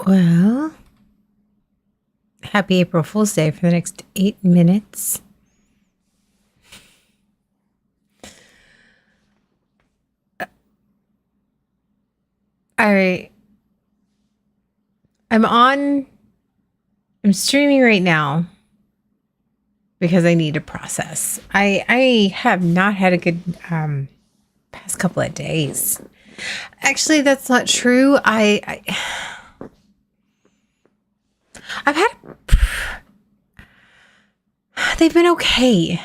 Well, happy April Fool's Day for the next 8 minutes. I'm streaming right now because I need to process. I have not had a good past couple of days. Actually, that's not true. I've had they've been okay.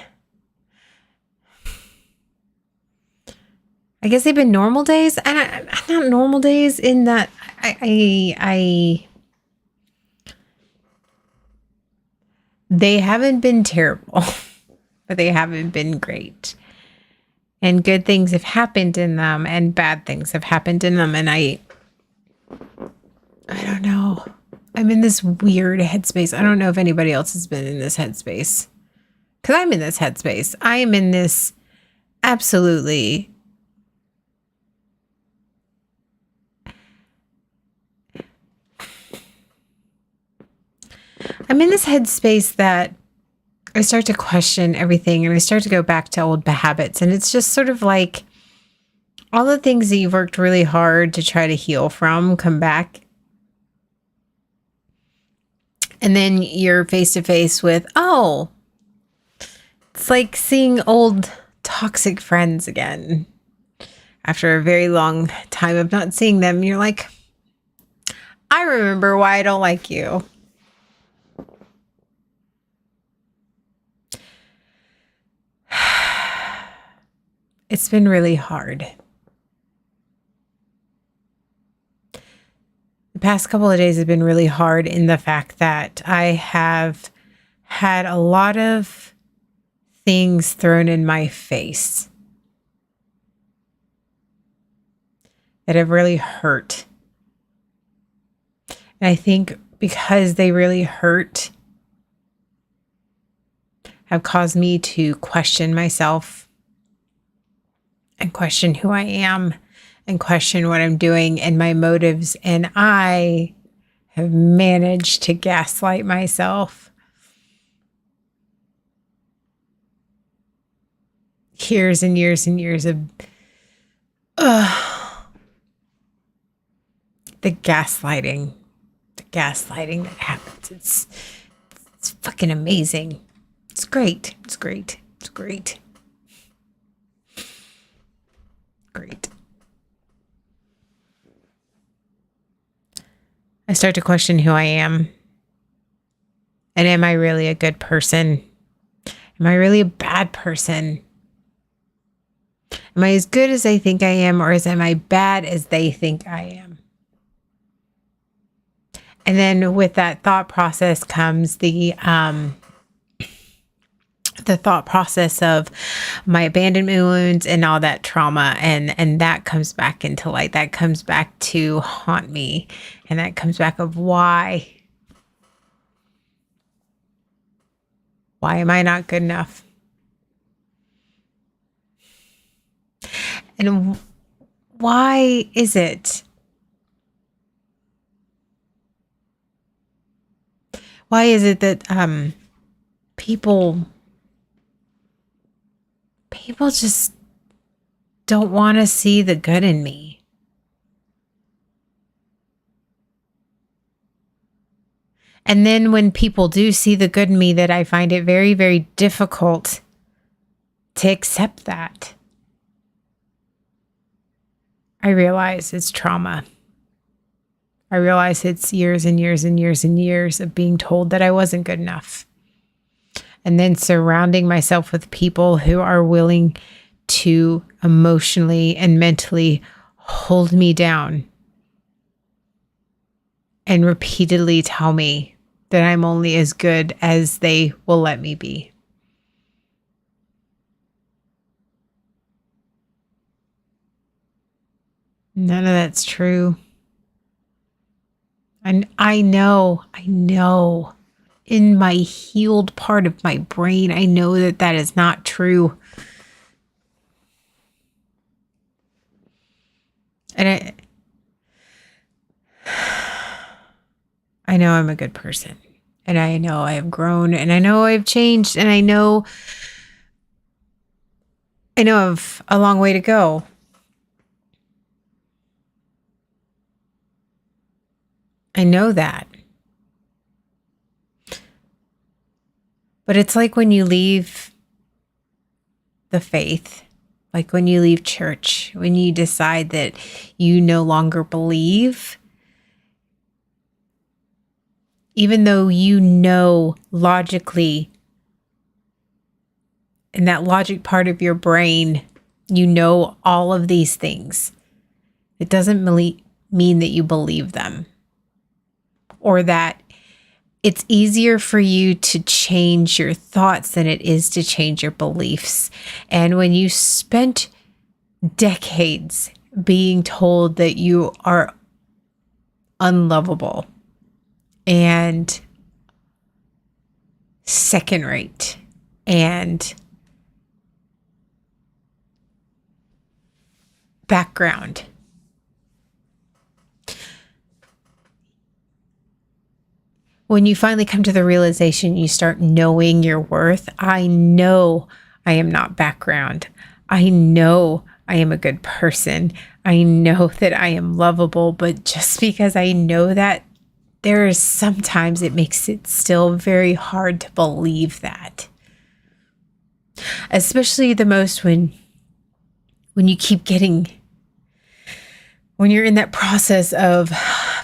I guess they've been normal days, and not normal days in that they haven't been terrible, but they haven't been great. And good things have happened in them, and bad things have happened in them, and I don't know. I'm in this weird headspace. I don't know if anybody else has been in this headspace, because I'm in this headspace. I am in this absolutely. I'm in this headspace that I start to question everything, and I start to go back to old habits. And it's just sort of like all the things that you've worked really hard to try to heal from come back. And then you're face to face with, oh, it's like seeing old toxic friends again. After a very long time of not seeing them, you're like, I remember why I don't like you. It's been really hard. The past couple of days have been really hard in the fact that I have had a lot of things thrown in my face that have really hurt. And I think because they really hurt, have caused me to question myself and question who I am and question what I'm doing and my motives. And I have managed to gaslight myself. Years and years and years of the gaslighting that happens. It's fucking amazing. It's great. It's great. It's great. Great. I start to question who I am. And am I really a good person? Am I really a bad person? Am I as good as they think I am, or am I bad as they think I am? And then with that thought process comes the thought process of my abandonment wounds and all that trauma, and that comes back into light. That comes back to haunt me, and that comes back of why am I not good enough? And why is it? Why is it that people just don't want to see the good in me? And then when people do see the good in me, that I find it very, very difficult to accept that. I realize it's trauma. I realize it's years and years and years and years of being told that I wasn't good enough. And then surrounding myself with people who are willing to emotionally and mentally hold me down and repeatedly tell me that I'm only as good as they will let me be. None of that's true. And I know in my healed part of my brain, I know that that is not true. And I know I'm a good person, and I know I have grown, and I know I've changed, and I know I've a long way to go. I know that. But it's like when you leave the faith, like when you leave church, when you decide that you no longer believe, even though you know logically, in that logic part of your brain, you know all of these things. It doesn't mean that you believe them, or that it's easier for you to change your thoughts than it is to change your beliefs. And when you spent decades being told that you are unlovable and second rate and background, when you finally come to the realization, you start knowing your worth. I know I am not background. I know I am a good person. I know that I am lovable, but just because I know that, there is sometimes it makes it still very hard to believe that. Especially the most when you keep getting, when you're in that process of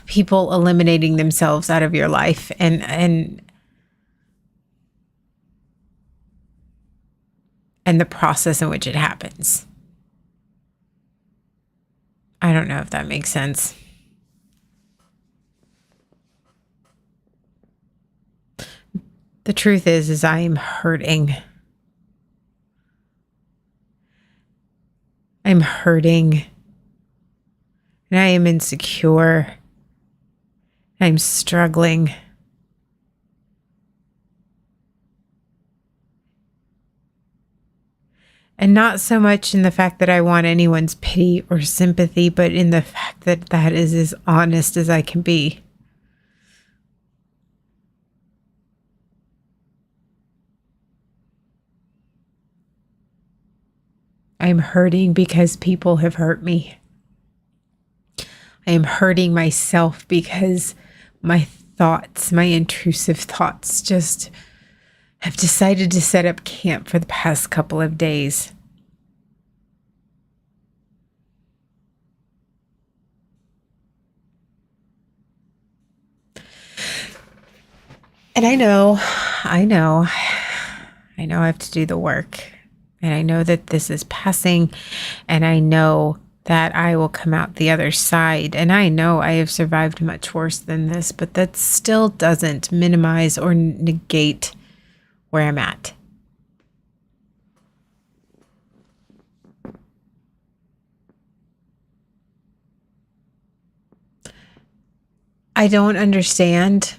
people eliminating themselves out of your life and the process in which it happens. I don't know if that makes sense. The truth is I am hurting. I'm hurting. And I am insecure. I'm struggling. And not so much in the fact that I want anyone's pity or sympathy, but in the fact that that is as honest as I can be. I'm hurting because people have hurt me. I am hurting myself because my thoughts, my intrusive thoughts, just have decided to set up camp for the past couple of days. And I know I have to do the work. And I know that this is passing, and I know that I will come out the other side. And I know I have survived much worse than this, but that still doesn't minimize or negate where I'm at. I don't understand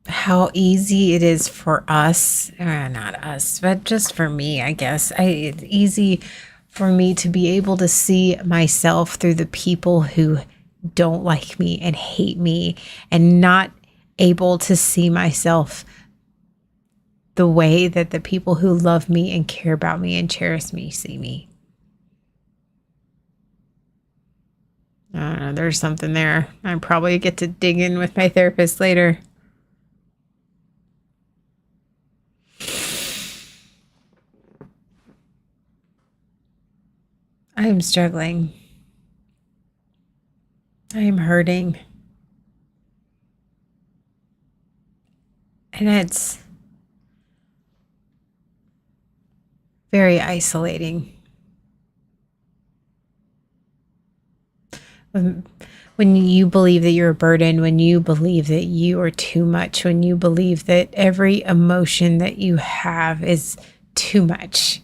how easy it is for us, not us, but just for me, I guess. It's easy for me to be able to see myself through the people who don't like me and hate me, and not able to see myself the way that the people who love me and care about me and cherish me see me. I don't know, there's something there. I probably get to dig in with my therapist later. I am struggling. I am hurting. And it's very isolating. When you believe that you're a burden, when you believe that you are too much, when you believe that every emotion that you have is too much.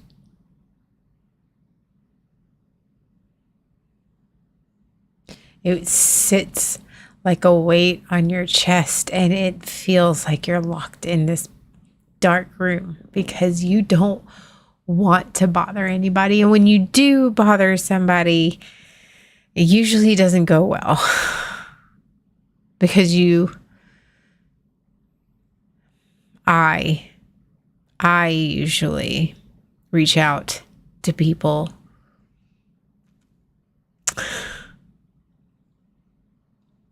It sits like a weight on your chest, and it feels like you're locked in this dark room because you don't want to bother anybody. And when you do bother somebody, it usually doesn't go well because I usually reach out to people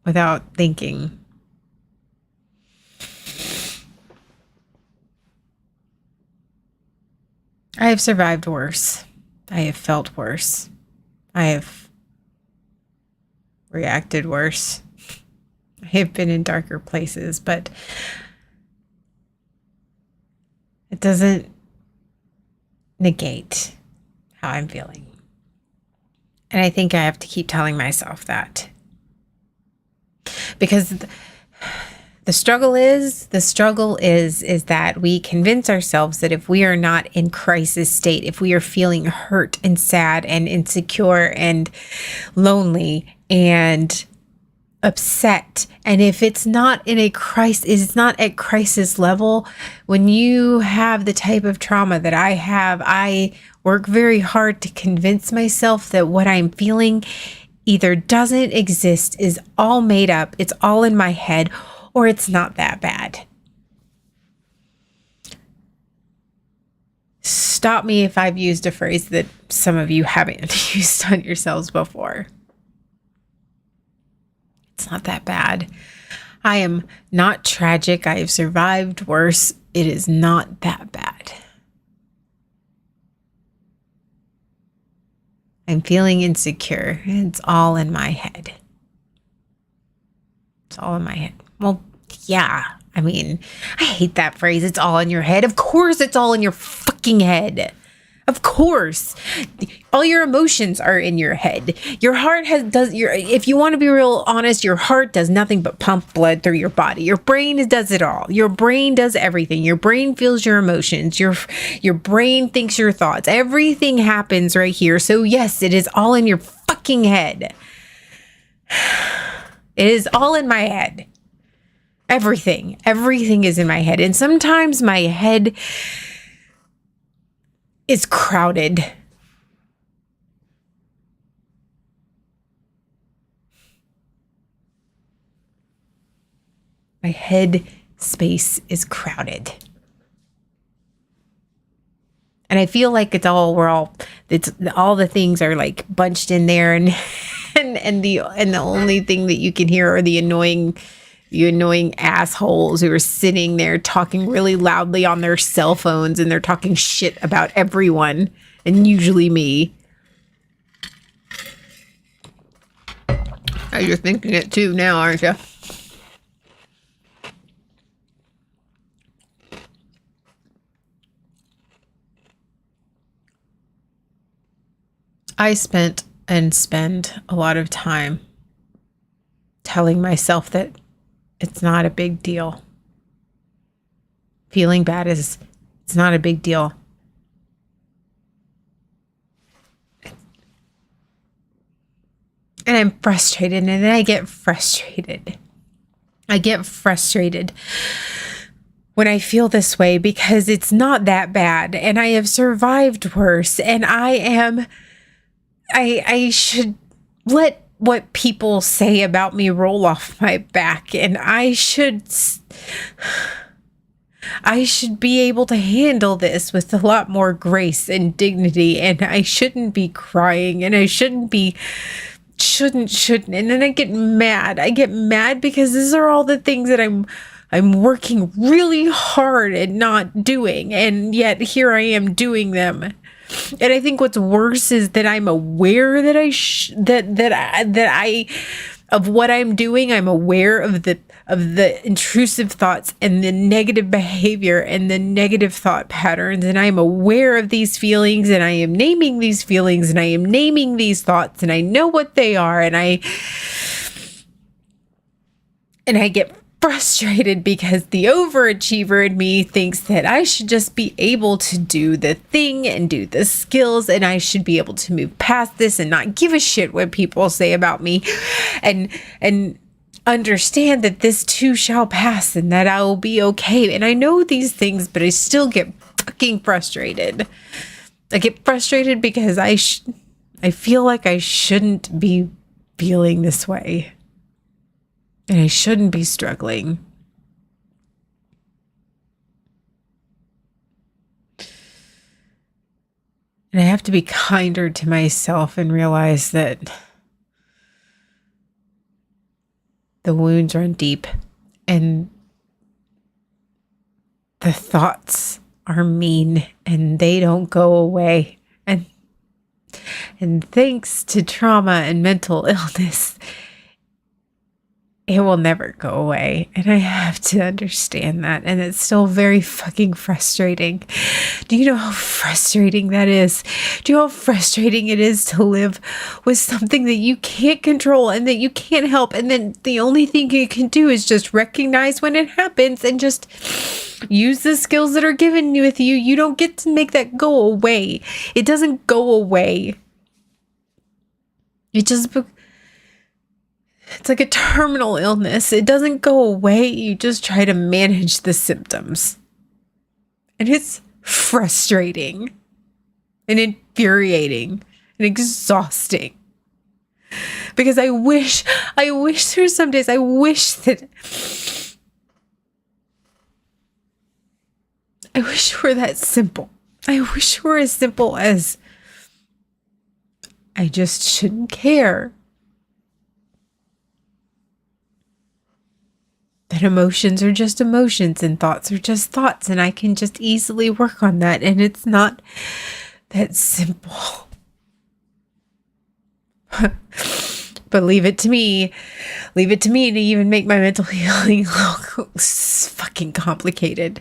without thinking. I have survived worse. I have felt worse. I have reacted worse. I have been in darker places, but it doesn't negate how I'm feeling. And I think I have to keep telling myself that. Because the struggle is that we convince ourselves that if we are not in crisis state, if we are feeling hurt and sad and insecure and lonely and upset, and if it's not in a crisis, it's not at crisis level. When you have the type of trauma that I have, I work very hard to convince myself that what I'm feeling either doesn't exist, is all made up, it's all in my head, or it's not that bad. Stop me if I've used a phrase that some of you haven't used on yourselves before. It's not that bad. I am not tragic. I have survived worse. It is not that bad. I'm feeling insecure. It's all in my head. It's all in my head. Well, yeah. I mean, I hate that phrase. It's all in your head. Of course it's all in your fucking head. Of course. All your emotions are in your head. Your heart if you want to be real honest, your heart does nothing but pump blood through your body. Your brain does it all. Your brain does everything. Your brain feels your emotions. Your brain thinks your thoughts. Everything happens right here. So yes, it is all in your fucking head. It is all in my head. Everything is in my head. And sometimes my head is crowded. My head space is crowded. And I feel like it's all the things are like bunched in there, and the only thing that you can hear are the annoying assholes who are sitting there talking really loudly on their cell phones, and they're talking shit about everyone, and usually me. Oh, you're thinking it too now, aren't you? I spent and spend a lot of time telling myself that it's not a big deal. Feeling bad it's not a big deal. And I'm frustrated, and then I get frustrated. I get frustrated when I feel this way because it's not that bad, and I have survived worse, and I should let what people say about me roll off my back, and I should be able to handle this with a lot more grace and dignity, and I shouldn't be crying, and I shouldn't, and then I get mad because these are all the things that I'm working really hard at not doing, and yet here I am doing them. And I think what's worse is that I'm aware that I of what I'm doing. I'm aware of the intrusive thoughts and the negative behavior and the negative thought patterns, and I'm aware of these feelings, and I am naming these feelings, and I am naming these thoughts, and I know what they are, and I get frustrated because the overachiever in me thinks that I should just be able to do the thing and do the skills, and I should be able to move past this and not give a shit what people say about me, and understand that this too shall pass and that I will be okay. And I know these things, but I still get fucking frustrated. I get frustrated because I feel like I shouldn't be feeling this way. And I shouldn't be struggling. And I have to be kinder to myself and realize that the wounds run deep and the thoughts are mean and they don't go away. And thanks to trauma and mental illness, it will never go away. And I have to understand that. And it's still very fucking frustrating. Do you know how frustrating that is? Do you know how frustrating it is to live with something that you can't control and that you can't help? And then the only thing you can do is just recognize when it happens and just use the skills that are given with you. You don't get to make that go away. It doesn't go away. It's like a terminal illness. It doesn't go away. You just try to manage the symptoms. And it's frustrating and infuriating and exhausting. Because I wish there's some days, I wish it were that simple. I wish it were as simple as I just shouldn't care. That emotions are just emotions and thoughts are just thoughts, and I can just easily work on that, and it's not that simple. But leave it to me to even make my mental healing look fucking complicated.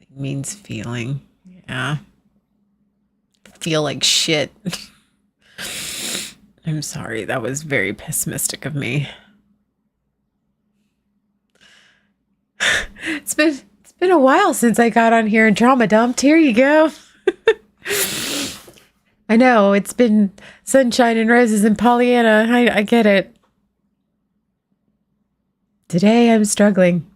Healing means feeling. Yeah. Feel like shit. I'm sorry. That was very pessimistic of me. It's been a while since I got on here and trauma dumped. Here you go. I know it's been sunshine and roses and Pollyanna. I get it. Today I'm struggling.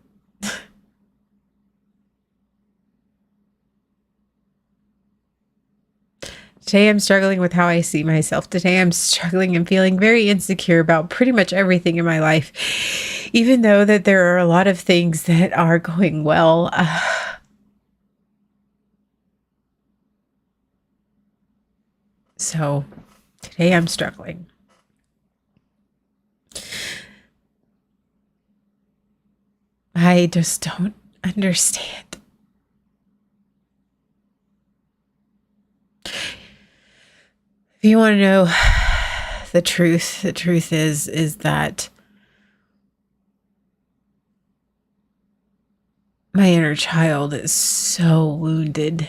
Today I'm struggling with how I see myself. Today I'm struggling and feeling very insecure about pretty much everything in my life. Even though that there are a lot of things that are going well. So today I'm struggling. I just don't understand. If you want to know the truth is that my inner child is so wounded.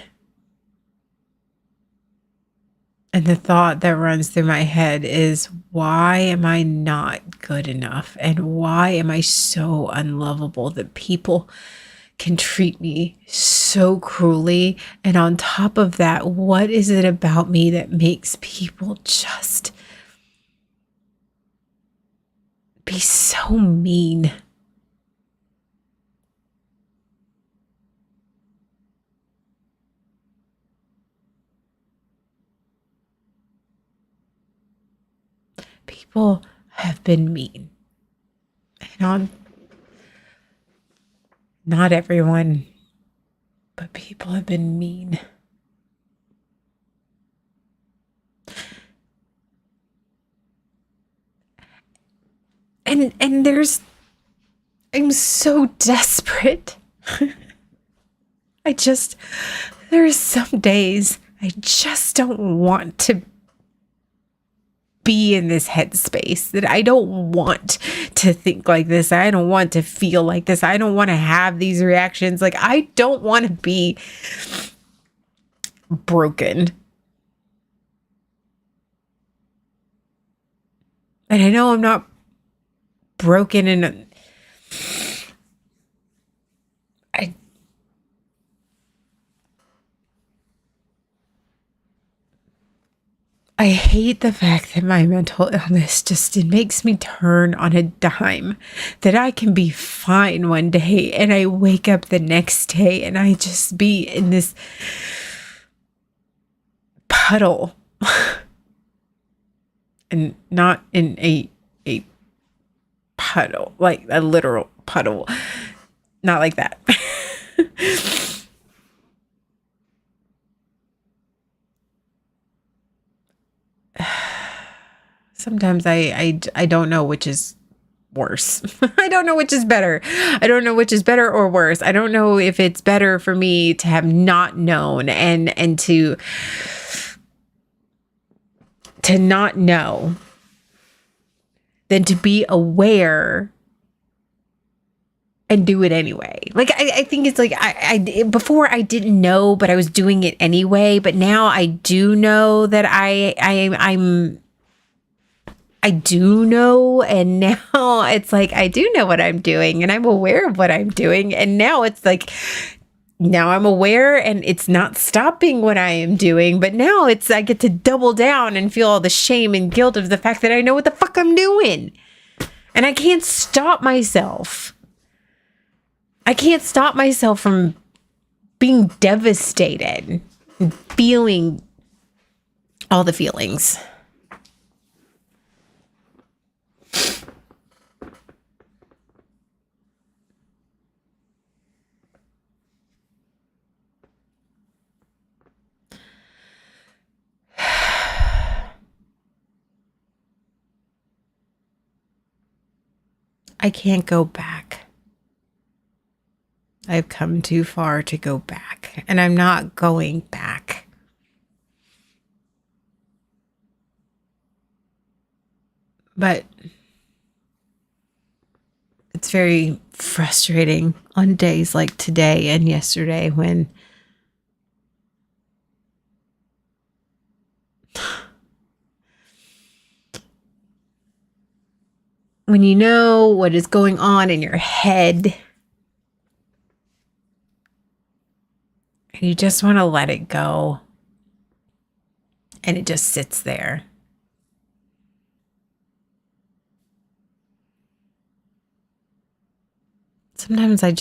And the thought that runs through my head is, why am I not good enough? And why am I so unlovable that people can treat me so cruelly? And on top of that, what is it about me that makes people just be so mean? People have been mean. And not everyone, but people have been mean. And I'm so desperate. There's some days I just don't want to be in this headspace, that I don't want to think like this. I don't want to feel like this. I don't want to have these reactions. Like, I don't want to be broken. And I know I'm not broken, and I hate the fact that my mental illness it makes me turn on a dime, that I can be fine one day and I wake up the next day and I just be in this puddle and not in a puddle, like a literal puddle, not like that. Sometimes I don't know which is worse. I don't know which is better. I don't know which is better or worse. I don't know if it's better for me to have not known and to not know than to be aware and do it anyway. Like, I think it's like, I before I didn't know, but I was doing it anyway. But now I do know that I do know, and now it's like I do know what I'm doing, and I'm aware of what I'm doing, and now it's like, now I'm aware, and it's not stopping what I am doing, but now it's, I get to double down and feel all the shame and guilt of the fact that I know what the fuck I'm doing, and I can't stop myself. I can't stop myself from being devastated and feeling all the feelings. I can't go back. I've come too far to go back, and I'm not going back. But it's very frustrating on days like today and yesterday when you know what is going on in your head, and you just want to let it go, and it just sits there. Sometimes I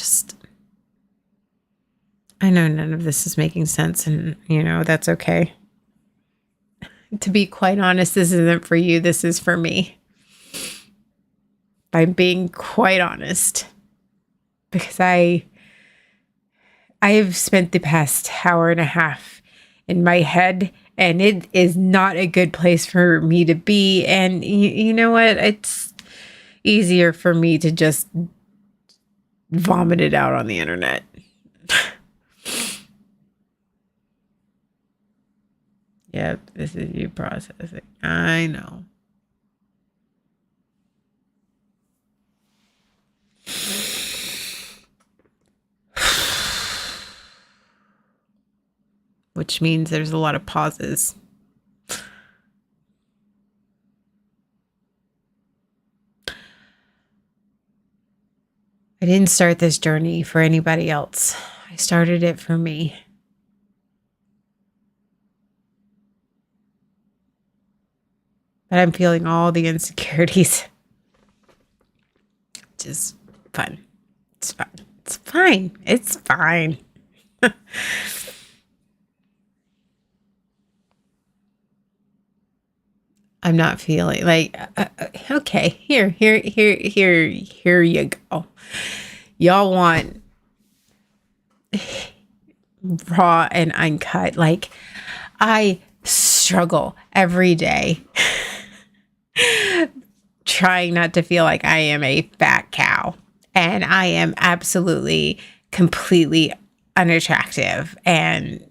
know none of this is making sense, and that's okay. To be quite honest, this isn't for you, this is for me. I'm being quite honest, because I've spent the past hour and a half in my head, and it is not a good place for me to be. And you know what? It's easier for me to just vomit it out on the internet. Yep, this is you processing. I know. Which means there's a lot of pauses. I didn't start this journey for anybody else. I started it for me. But I'm feeling all the insecurities. Which is fun. It's fun. It's fine. It's fine. I'm not feeling like, okay, here you go. Y'all want raw and uncut. Like, I struggle every day trying not to feel like I am a fat cow. And I am absolutely, completely unattractive. And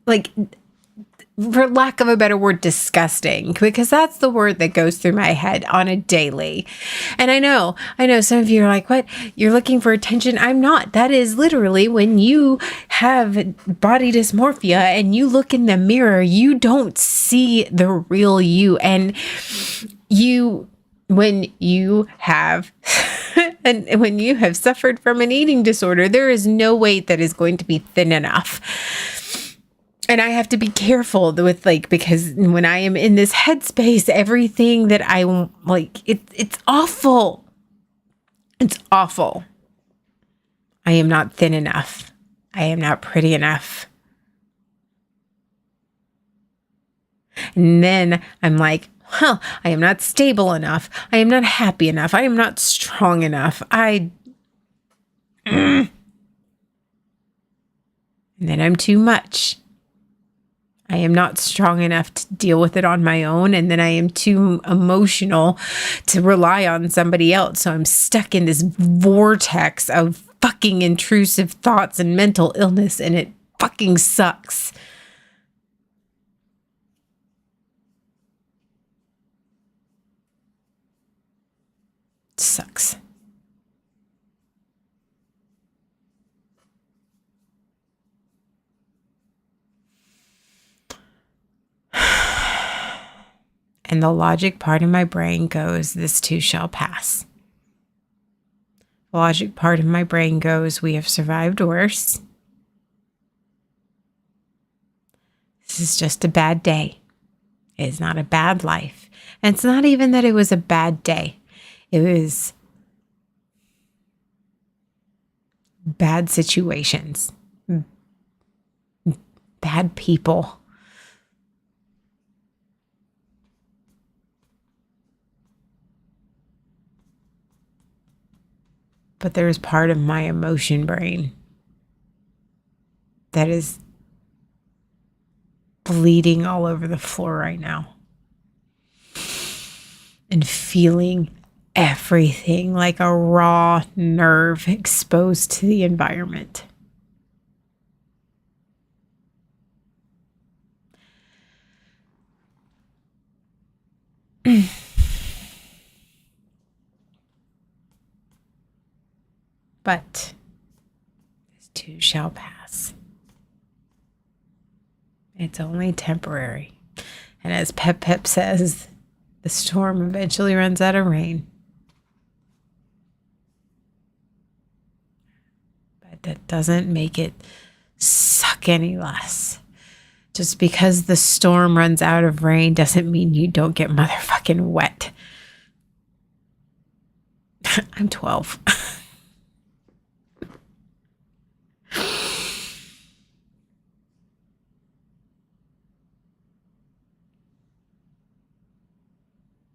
like, for lack of a better word, disgusting, because that's the word that goes through my head on a daily. And I know some of you are like, what? You're looking for attention? I'm not. That is literally when you have body dysmorphia and you look in the mirror, you don't see the real you. And when you have and when you have suffered from an eating disorder, there is no weight that is going to be thin enough. And I have to be careful with because when I am in this headspace, everything that I like, it's awful. It's awful. I am not thin enough. I am not pretty enough. And then I'm like, I am not stable enough. I am not happy enough. I am not strong enough. And then I'm too much. I am not strong enough to deal with it on my own. And then I am too emotional to rely on somebody else. So I'm stuck in this vortex of fucking intrusive thoughts and mental illness. And it fucking sucks. It sucks. And the logic part of my brain goes, this too shall pass. The logic part of my brain goes, we have survived worse. This is just a bad day. It is not a bad life. And it's not even that it was a bad day. It was bad situations, bad people. But there's part of my emotion brain that is bleeding all over the floor right now and feeling everything like a raw nerve exposed to the environment. But this too shall pass. It's only temporary. And as Pep says, the storm eventually runs out of rain. But that doesn't make it suck any less. Just because the storm runs out of rain doesn't mean you don't get motherfucking wet. I'm 12.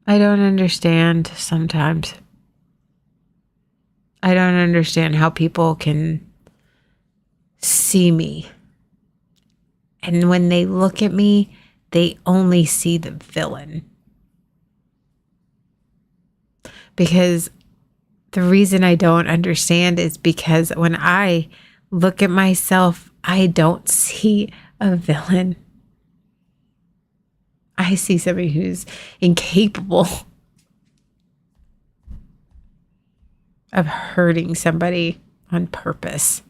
I don't understand sometimes. I don't understand how people can see me. And when they look at me, they only see the villain. Because the reason I don't understand is because when I look at myself, I don't see a villain. I see somebody who's incapable of hurting somebody on purpose.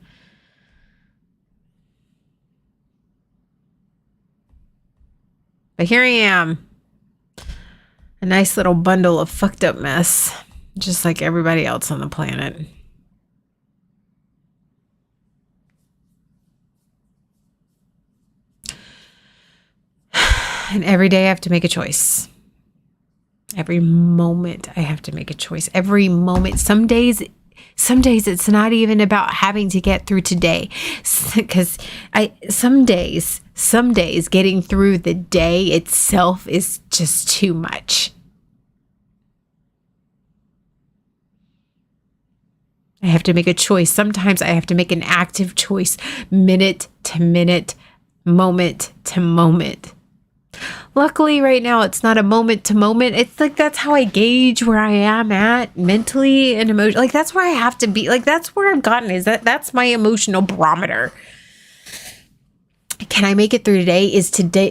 But here I am, a nice little bundle of fucked up mess, just like everybody else on the planet. And every day I have to make a choice. Every moment I have to make a choice. Every moment. Some days it's not even about having to get through today. Because some days getting through the day itself is just too much. I have to make a choice. Sometimes I have to make an active choice, minute to minute, moment to moment. Luckily, right now, it's not a moment to moment. It's like that's how I gauge where I am at mentally and emotionally. Like that's where I have to be. Like that's where I've gotten is that's my emotional barometer. Can I make it through today?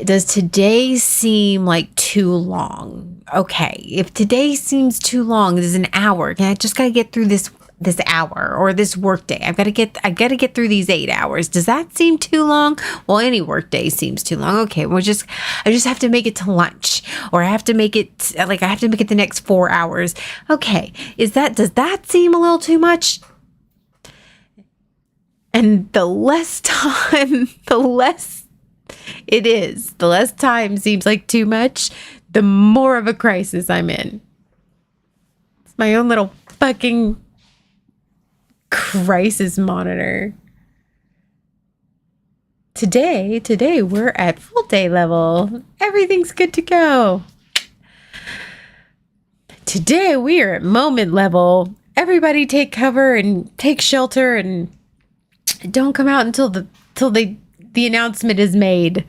Does today seem like too long? Okay. If today seems too long, this is an hour. I just gotta get through this hour or this work day. I gotta get through these 8 hours. Does that seem too long? Well, any work day seems too long. Okay, I just have to make it to lunch, or I have to make it the next 4 hours. Okay. Does that seem a little too much? And the less time, the less time seems like too much, the more of a crisis I'm in. It's my own little fucking crisis monitor. Today we're at full day level. Everything's good to go. Today we are at moment level. Everybody take cover and take shelter and don't come out until the announcement is made.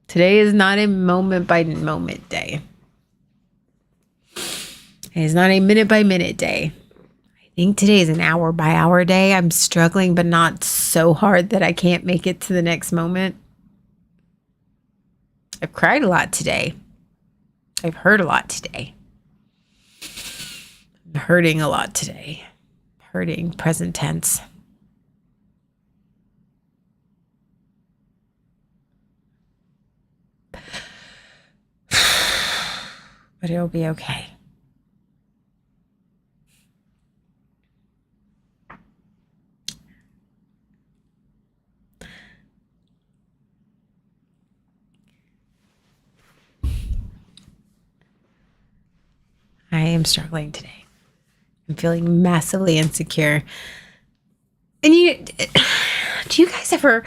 Today is not a moment by moment day. It is not a minute by minute day. I think today is an hour by hour day. I'm struggling, but not so hard that I can't make it to the next moment. I've cried a lot today. I've hurt a lot today. I'm hurting a lot today. Hurting, present tense. But it'll be okay. I am struggling today. I'm feeling massively insecure. And do you guys ever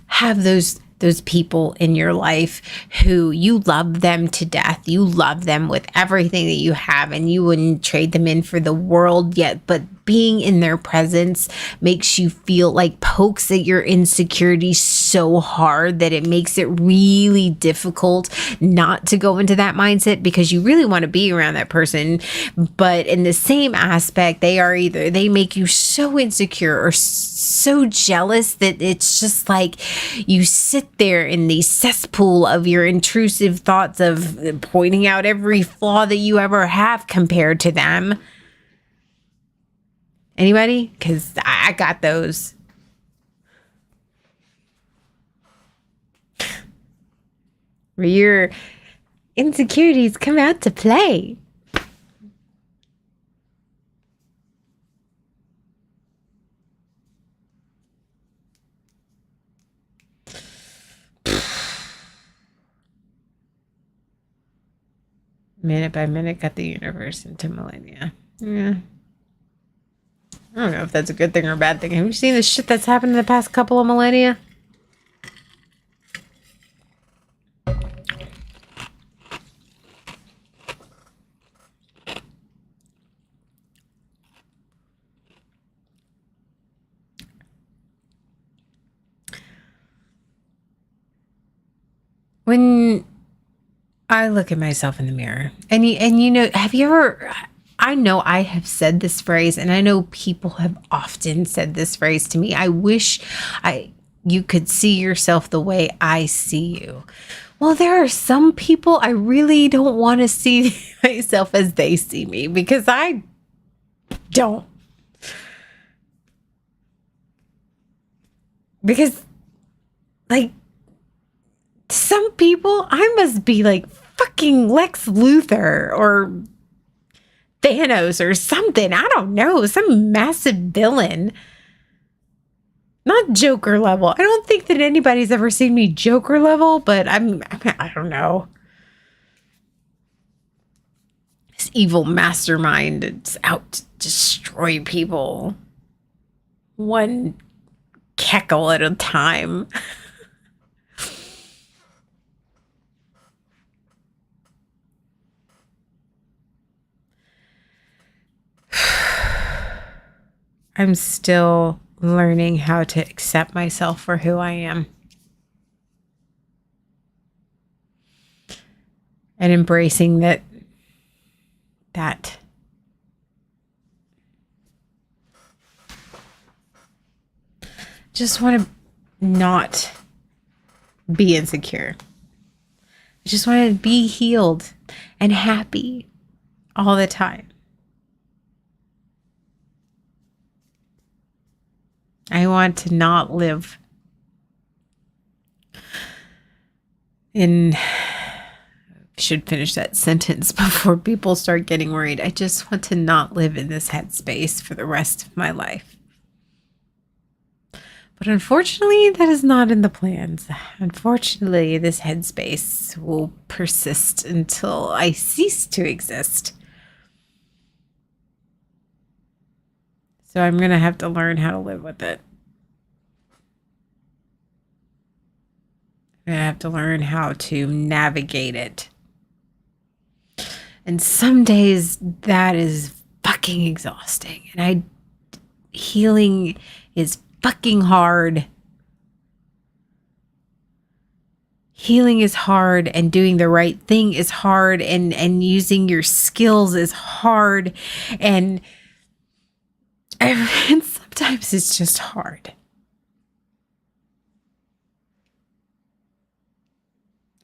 have those people in your life who you love them to death? You love them with everything that you have and you wouldn't trade them in for the world yet, but being in their presence makes you feel like pokes at your insecurities so hard that it makes it really difficult not to go into that mindset because you really want to be around that person. But in the same aspect, they make you so insecure or so jealous that it's just like you sit there in the cesspool of your intrusive thoughts of pointing out every flaw that you ever have compared to them. Anybody? Because I got those. Where your insecurities come out to play. Minute by minute, got the universe into millennia. Yeah. I don't know if that's a good thing or a bad thing. Have you seen the shit that's happened in the past couple of millennia? When I look at myself in the mirror, and you know, have you ever? I know I have said this phrase, and I know people have often said this phrase to me. I wish you could see yourself the way I see you. Well, there are some people I really don't want to see myself as they see me because I don't. Because, like, some people, I must be like fucking Lex Luthor or Thanos or something. I don't know. Some massive villain. Not Joker level. I don't think that anybody's ever seen me Joker level, but I don't know. This evil mastermind is out to destroy people. One Keckle at a time. I'm still learning how to accept myself for who I am. and embracing that just want to not be insecure. I just want to be healed and happy all the time. I want to not live in, should finish that sentence before people start getting worried. I just want to not live in this headspace for the rest of my life. But unfortunately, that is not in the plans. Unfortunately, this headspace will persist until I cease to exist. So I'm going to have to learn how to live with it. I'm going to have to learn how to navigate it. And some days that is fucking exhausting. And healing is fucking hard. Healing is hard, and doing the right thing is hard, and using your skills is hard, and sometimes it's just hard.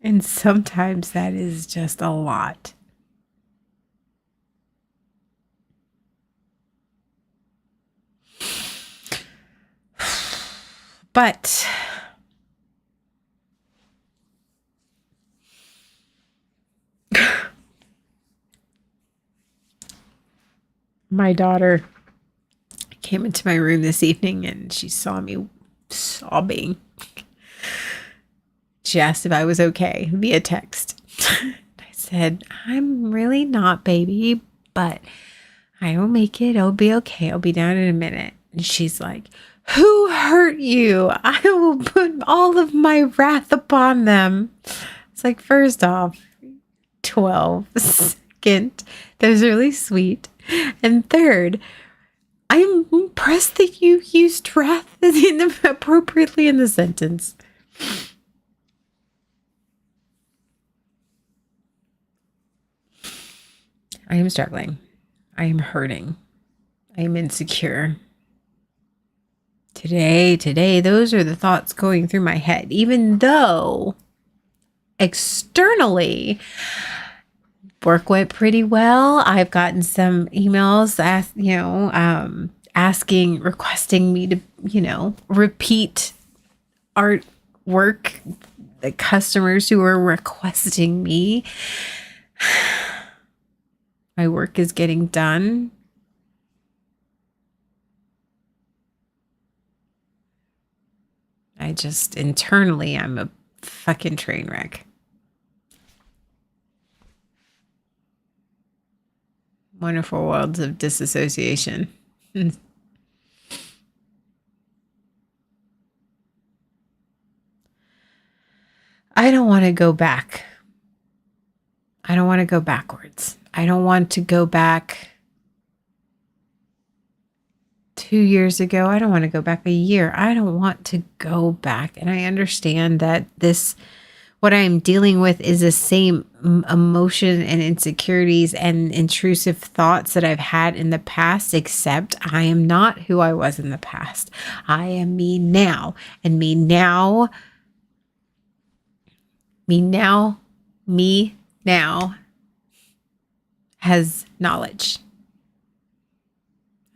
And sometimes that is just a lot. But my daughter came into my room this evening and she saw me sobbing. She asked if I was okay via text. I said, I'm really not, baby, but I will make it. I'll be okay. I'll be down in a minute. And she's like, who hurt you? I will put all of my wrath upon them. It's like, first off, 12. Second, that was really sweet. And third, I'm impressed that you used wrath appropriately in the sentence. I am struggling. I am hurting. I am insecure. Today, those are the thoughts going through my head, even though externally work went pretty well. I've gotten some emails requesting me to, repeat artwork. The customers who are requesting me, my work is getting done. Internally, I'm a fucking train wreck. Wonderful worlds of disassociation. I don't want to go back. I don't want to go backwards. I don't want to go back 2 years ago. I don't want to go back a year. I don't want to go back. And I understand that what I'm dealing with is the same emotion and insecurities and intrusive thoughts that I've had in the past, except I am not who I was in the past. I am me now. And me now has knowledge.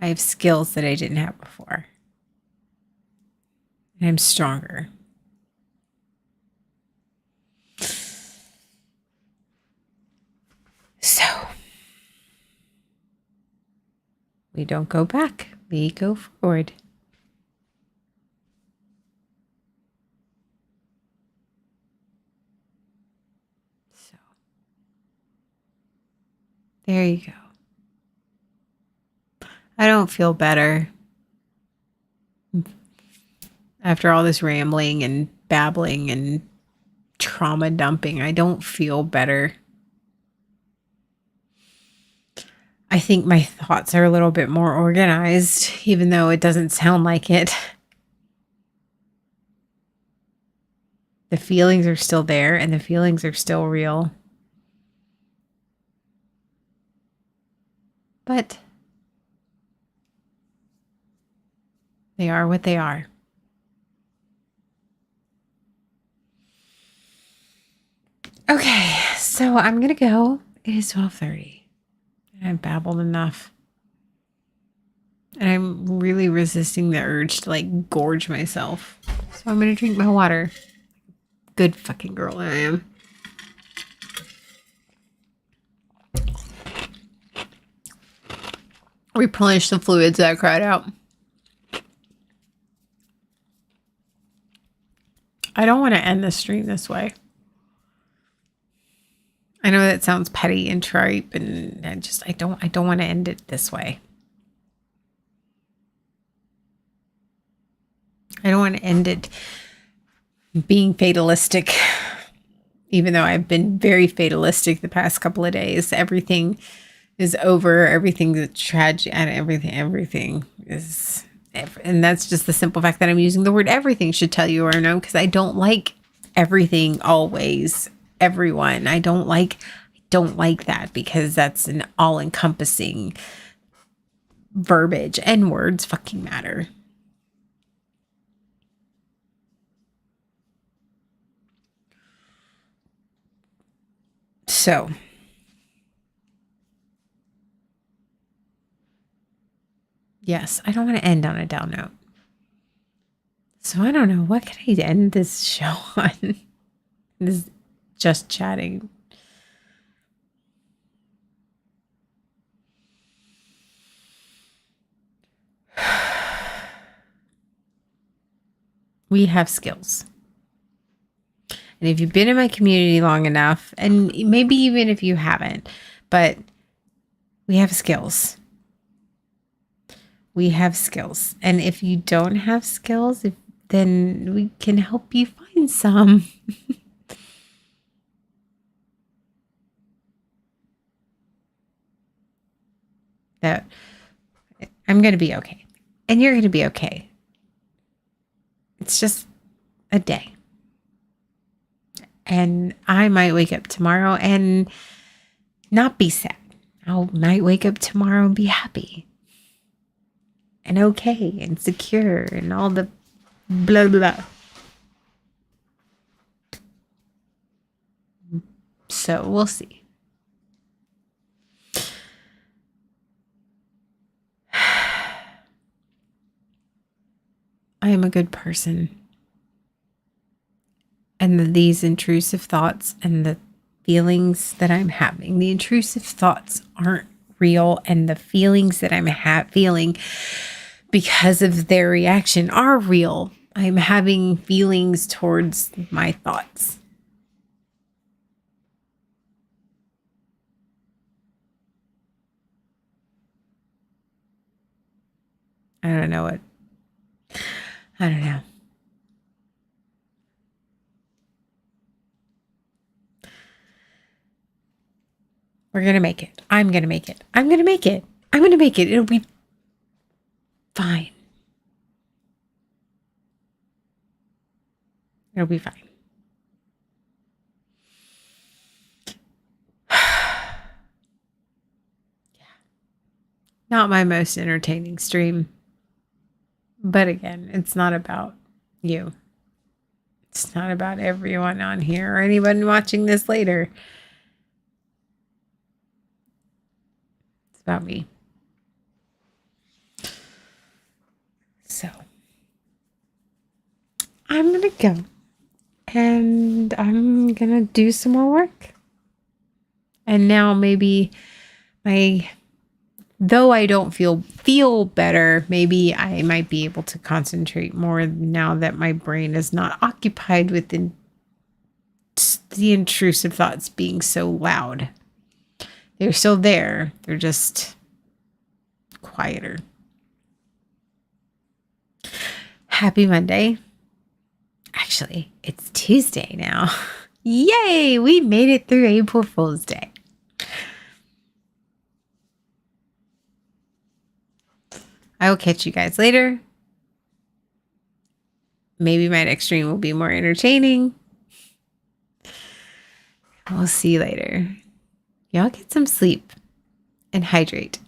I have skills that I didn't have before. And I'm stronger. So, we don't go back. We go forward. So, there you go. I don't feel better after all this rambling and babbling and trauma dumping. I don't feel better. I think my thoughts are a little bit more organized, even though it doesn't sound like it. The feelings are still there, and the feelings are still real. but they are what they are. Okay, so I'm going to go. It is 12:30. I've babbled enough. And I'm really resisting the urge to like gorge myself. So I'm going to drink my water. Good fucking girl I am. Replenish the fluids that I cried out. I don't want to end the stream this way. I know that sounds petty and tripe, and I don't want to end it this way. I don't want to end it being fatalistic, even though I've been very fatalistic the past couple of days. Everything is over. Everything's tragic, and everything is, and that's just the simple fact that I'm using the word everything should tell you or no, because I don't like everything always. Everyone. I don't like that, because that's an all-encompassing verbiage, and words fucking matter. So yes, I don't want to end on a down note. So I don't know, what can I end this show on? This just chatting. We have skills. And if you've been in my community long enough, and maybe even if you haven't, but we have skills. We have skills. And if you don't have skills, then we can help you find some. That I'm going to be okay. And you're going to be okay. It's just a day. And I might wake up tomorrow and not be sad. I might wake up tomorrow and be happy. And okay and secure and all the blah, blah. So we'll see. I am a good person. And these intrusive thoughts and the feelings that I'm having, the intrusive thoughts aren't real. And the feelings that I'm feeling because of their reaction are real. I'm having feelings towards my thoughts. I don't know. We're going to make it. I'm going to make it. I'm going to make it. I'm going to make it. It'll be fine. It'll be fine. Yeah. Not my most entertaining stream. But again, it's not about you. It's not about everyone on here or anyone watching this later. It's about me. So I'm going to go and I'm going to do some more work. And now maybe though I don't feel better, maybe I might be able to concentrate more now that my brain is not occupied with the intrusive thoughts being so loud. They're still there. They're just quieter. Happy Monday. Actually, it's Tuesday now. Yay! We made it through April Fool's Day. I will catch you guys later. Maybe my next stream will be more entertaining. We'll see you later. Y'all get some sleep and hydrate.